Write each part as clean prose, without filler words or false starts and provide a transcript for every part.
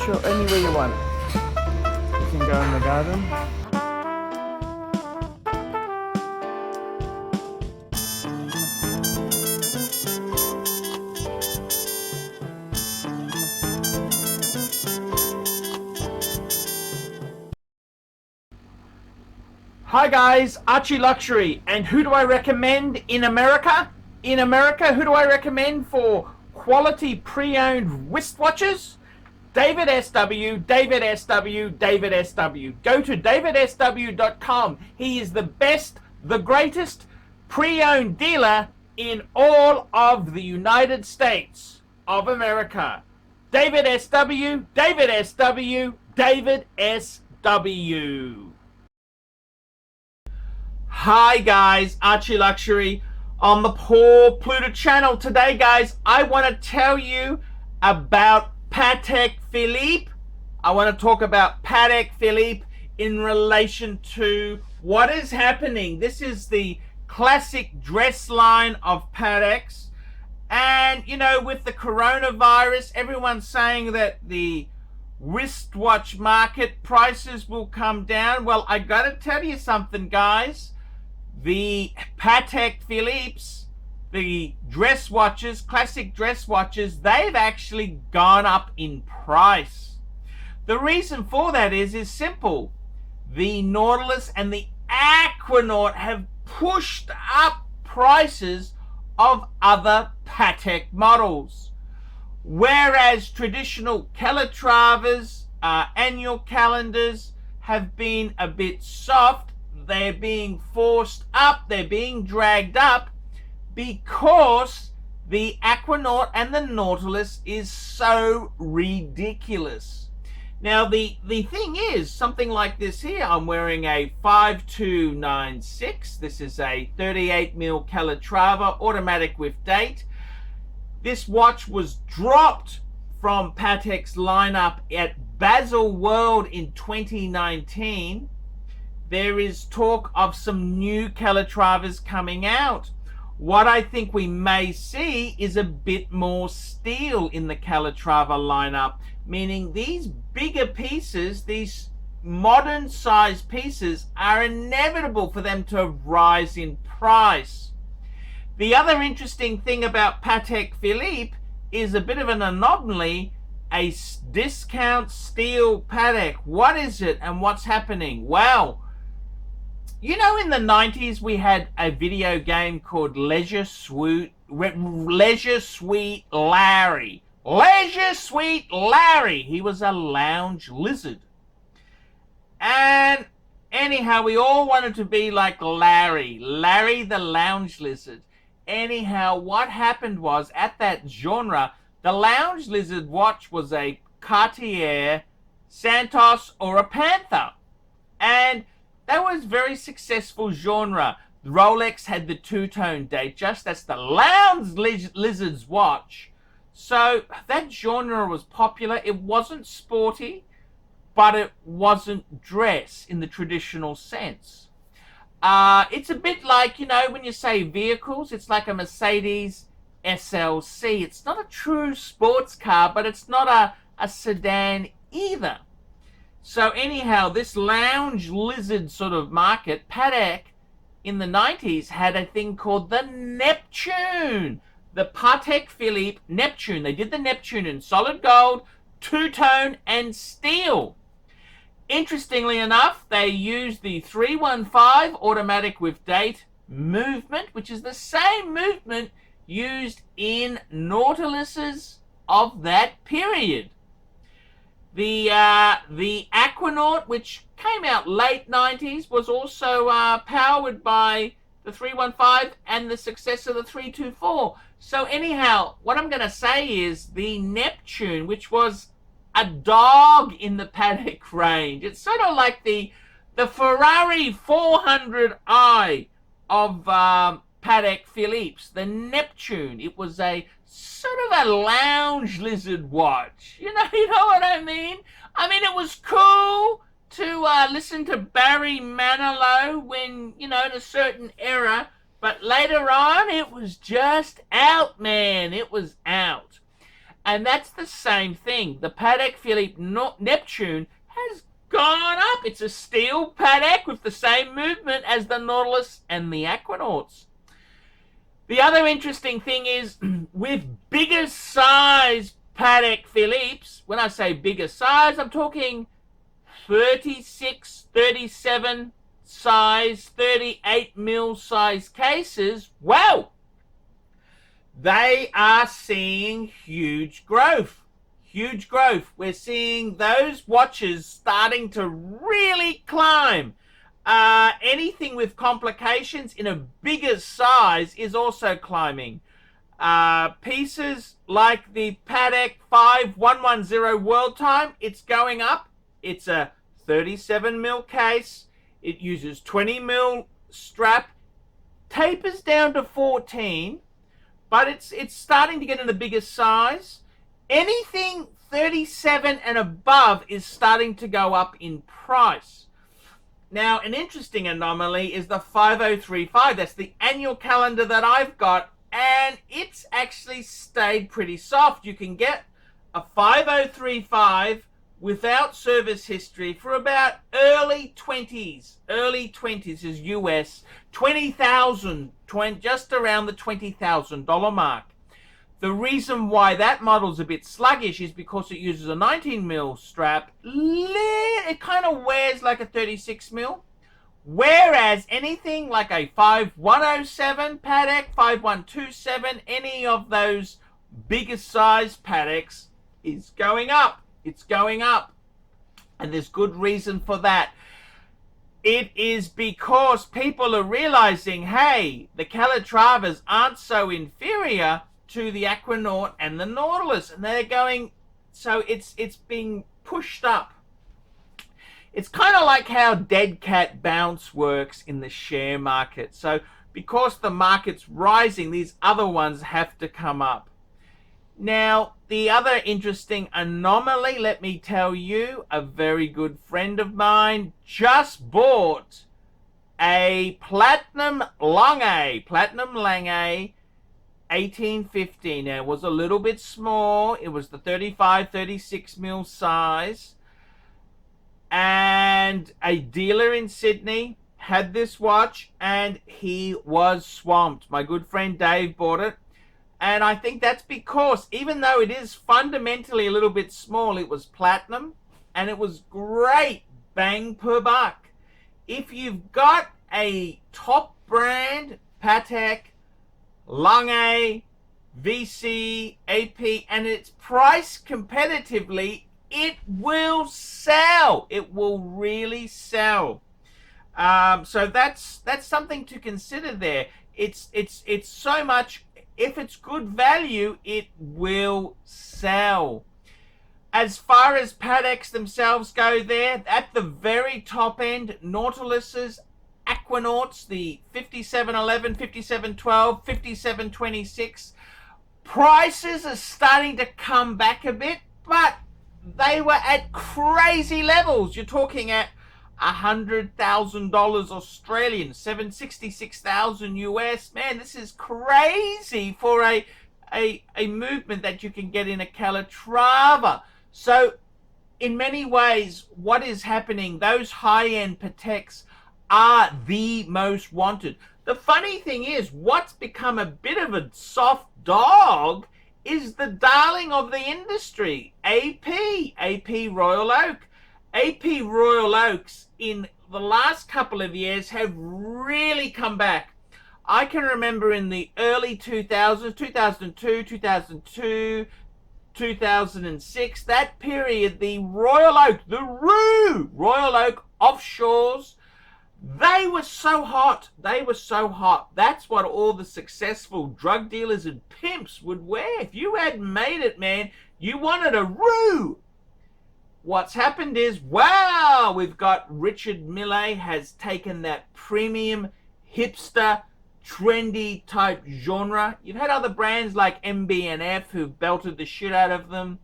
Sure, anywhere you want. You can go in the garden. Hi guys, ArchieLuxury, and who do I recommend in America? In America, who do I recommend for quality pre-owned wristwatches? David SW, David SW, David SW. Go to davidsw.com. He is the best, the greatest pre-owned dealer in all of the United States of America. David SW, David SW, David SW. Hi guys, ArchieLuxury on the Paul Pluta channel. Today guys, I want to tell you about Patek Philippe. I want to talk about Patek Philippe in relation to what is happening. This is the classic dress line of Pateks. And you know, with the coronavirus, everyone's saying that the wristwatch market prices will come down. Well, I gotta tell you something guys. The Patek Philippe's, the dress watches, classic dress watches, they've actually gone up in price. The reason for that is simple. The Nautilus and the Aquanaut have pushed up prices of other Patek models. Whereas traditional Calatravas, annual calendars have been a bit soft. They're being forced up, they're being dragged up because the Aquanaut and the Nautilus is so ridiculous. Now the thing is, something like this here, I'm wearing a 5296. This is a 38mm Calatrava, automatic with date. This watch was dropped from Patek's lineup at Basel World in 2019. There is talk of some new Calatravas coming out. What I think we may see is a bit more steel in the Calatrava lineup, meaning these bigger pieces, these modern size pieces, are inevitable for them to rise in price. The other interesting thing about Patek Philippe is a bit of an anomaly, a discount steel Patek. What is it and what's happening? Well, you know, in the 90s, we had a video game called Leisure Suite Larry. Leisure Suite Larry. He was a lounge lizard. And anyhow, we all wanted to be like Larry the lounge lizard. Anyhow, what happened was, at that genre, the lounge lizard watch was a Cartier, Santos, or a Panther. And that was very successful genre. Rolex had the two-tone Datejust. That's the lounge lizard's watch. So that genre was popular. It wasn't sporty, but it wasn't dress in the traditional sense. It's a bit like, you know, when you say vehicles, it's like a Mercedes SLC. It's not a true sports car, but it's not a sedan either. So anyhow, this lounge lizard sort of market, Patek in the 90s had a thing called the Neptune. The Patek Philippe Neptune. They did the Neptune in solid gold, two-tone, and steel. Interestingly enough, they used the 315 automatic with date movement, which is the same movement used in Nautiluses of that period. The Aquanaut, which came out late 90s, was also powered by the 315 and the successor, the 324. So anyhow, what I'm going to say is the Neptune, which was a dog in the Patek range. It's sort of like the Ferrari 400i of Patek Philippe's, the Neptune. It was a sort of a lounge lizard watch. You know what I mean? I mean, it was cool to listen to Barry Manilow when, you know, in a certain era, but later on, it was just out, man. It was out. And that's the same thing. The Patek Philippe Neptune has gone up. It's a steel Patek with the same movement as the Nautilus and the Aquanauts. The other interesting thing is with bigger size Patek Philippe's, when I say bigger size, I'm talking 36, 37 size, 38 mil size cases. Well, they are seeing huge growth. Huge growth. We're seeing those watches starting to really climb. Anything with complications in a bigger size is also climbing. Pieces like the Patek 5110 World Time, it's going up. It's a 37 mil case. It uses 20 mil strap. Tapers down to 14, but it's starting to get in a bigger size. Anything 37 and above is starting to go up in price. Now, an interesting anomaly is the 5035. That's the annual calendar that I've got, and it's actually stayed pretty soft. You can get a 5035 without service history for about early 20s. Early 20s is US, 20,000, just around the $20,000 mark. The reason why that model's a bit sluggish is because it uses a 19 mil strap. It kind of wears like a 36 mil. Whereas anything like a 5107 Patek, 5127, any of those bigger size Pateks is going up. It's going up. And there's good reason for that. It is because people are realizing, hey, the Calatravas aren't so inferior to the Aquanaut and the Nautilus, and they're going, so it's being pushed up. It's kind of like how dead cat bounce works in the share market. So because the market's rising, these other ones have to come up. Now, the other interesting anomaly, let me tell you, a very good friend of mine just bought a Platinum Lange 1850. Now, it was a little bit small. It was the 35, 36 mil size. And a dealer in Sydney had this watch, and he was swamped. My good friend Dave bought it. And I think that's because, even though it is fundamentally a little bit small, it was platinum, and it was great bang per buck. If you've got a top brand Patek, Lange, VC, AP, and it's priced competitively, it will sell. It will really sell. So that's something to consider there. It's so much. If it's good value, it will sell. As far as Pateks themselves go, there at the very top end, Nautiluses, Aquanauts, the 5711, 5712, 5726. Prices are starting to come back a bit, but they were at crazy levels. You're talking at $100,000 Australian, 766,000 US. Man, this is crazy for a movement that you can get in a Calatrava. So in many ways, what is happening, those high-end Pateks are the most wanted. The funny thing is, what's become a bit of a soft dog is the darling of the industry, AP Royal Oak. AP Royal Oaks in the last couple of years have really come back. I can remember in the early 2000s, 2002, 2006, that period, the Royal Oak, the Royal Oak offshores, they were so hot. They were so hot. That's what all the successful drug dealers and pimps would wear. If you had made it, man, you wanted a Roo. What's happened is, wow, we've got Richard Mille has taken that premium, hipster, trendy type genre. You've had other brands like MB&F who've belted the shit out of them.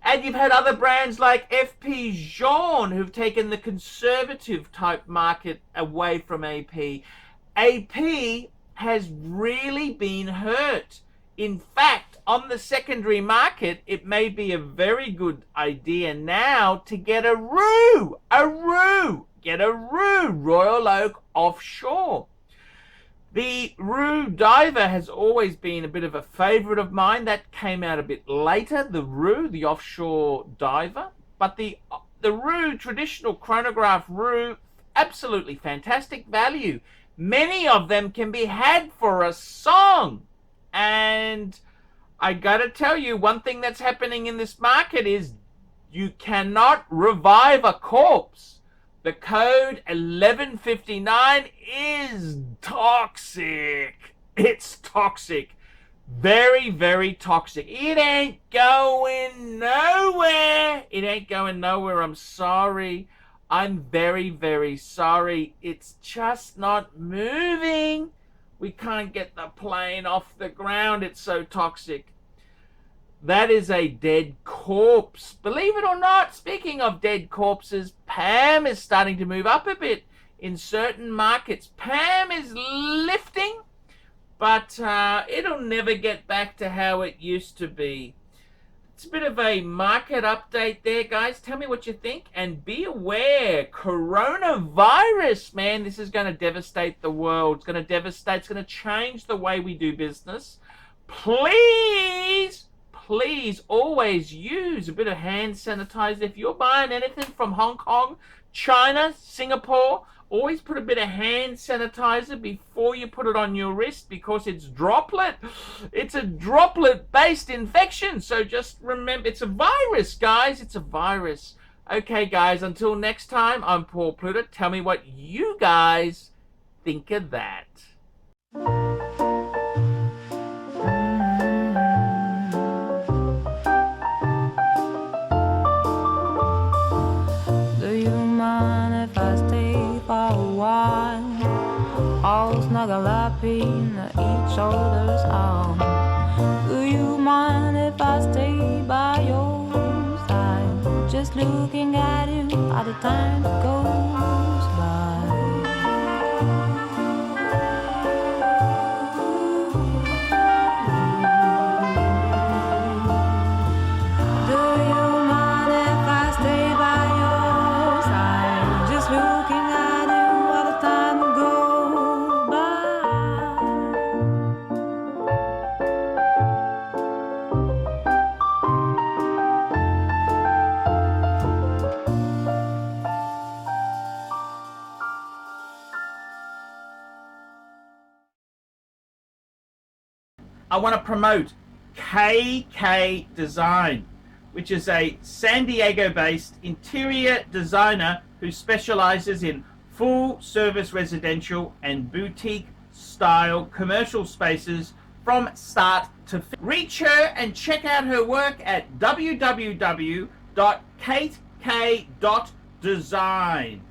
And you've had other brands like FP Jean who've taken the conservative type market away from AP. AP has really been hurt. In fact, on the secondary market, it may be a very good idea now to get a ROO, Royal Oak offshore. The ROO diver has always been a bit of a favorite of mine. That came out a bit later, the ROO, the offshore diver. But the ROO, traditional chronograph ROO, absolutely fantastic value. Many of them can be had for a song. And I gotta tell you, one thing that's happening in this market is you cannot revive a corpse. The code 1159 is toxic. It's toxic. Very, very toxic. It ain't going nowhere. It ain't going nowhere. I'm sorry. I'm very, very sorry. It's just not moving. We can't get the plane off the ground. It's so toxic. That is a dead corpse. Believe it or not, speaking of dead corpses, Pam is starting to move up a bit in certain markets. Pam is lifting, but it'll never get back to how it used to be. It's a bit of a market update there, guys. Tell me what you think, and be aware, coronavirus, man, this is going to devastate the world. It's going to devastate, it's going to change the way we do business. Please always use a bit of hand sanitizer. If you're buying anything from Hong Kong, China, Singapore, always put a bit of hand sanitizer before you put it on your wrist, because it's droplet. It's a droplet-based infection. So just remember, it's a virus, guys. It's a virus. Okay, guys, until next time, I'm Paul Pluta. Tell me what you guys think of that. All snuggle up in each other's arms. Do you mind if I stay by your side? Just looking at you at the time that goes by. Do you mind if I stay by your side? Just looking at you at the time that goes by. I want to promote KK Design, which is a San Diego-based interior designer who specializes in full-service residential and boutique-style commercial spaces from start to finish. Reach her and check out her work at www.katek.design.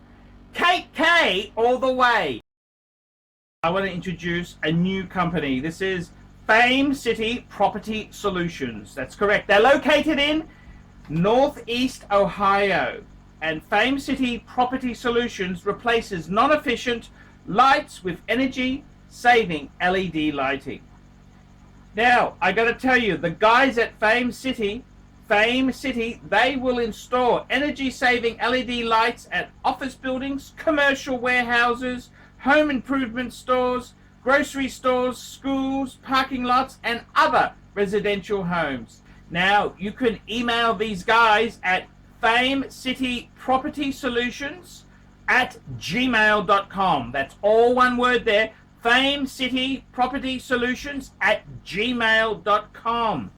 Kate K all the way. I want to introduce a new company. This is Fame City Property Solutions. That's correct. They're located in Northeast Ohio. And Fame City Property Solutions replaces non-efficient lights with energy-saving LED lighting. Now, I got to tell you, the guys at Fame City, they will install energy-saving LED lights at office buildings, commercial warehouses, home improvement stores, grocery stores, schools, parking lots, and other residential homes. Now, you can email these guys at famecitypropertysolutions@gmail.com. That's all one word there. famecitypropertysolutions@gmail.com.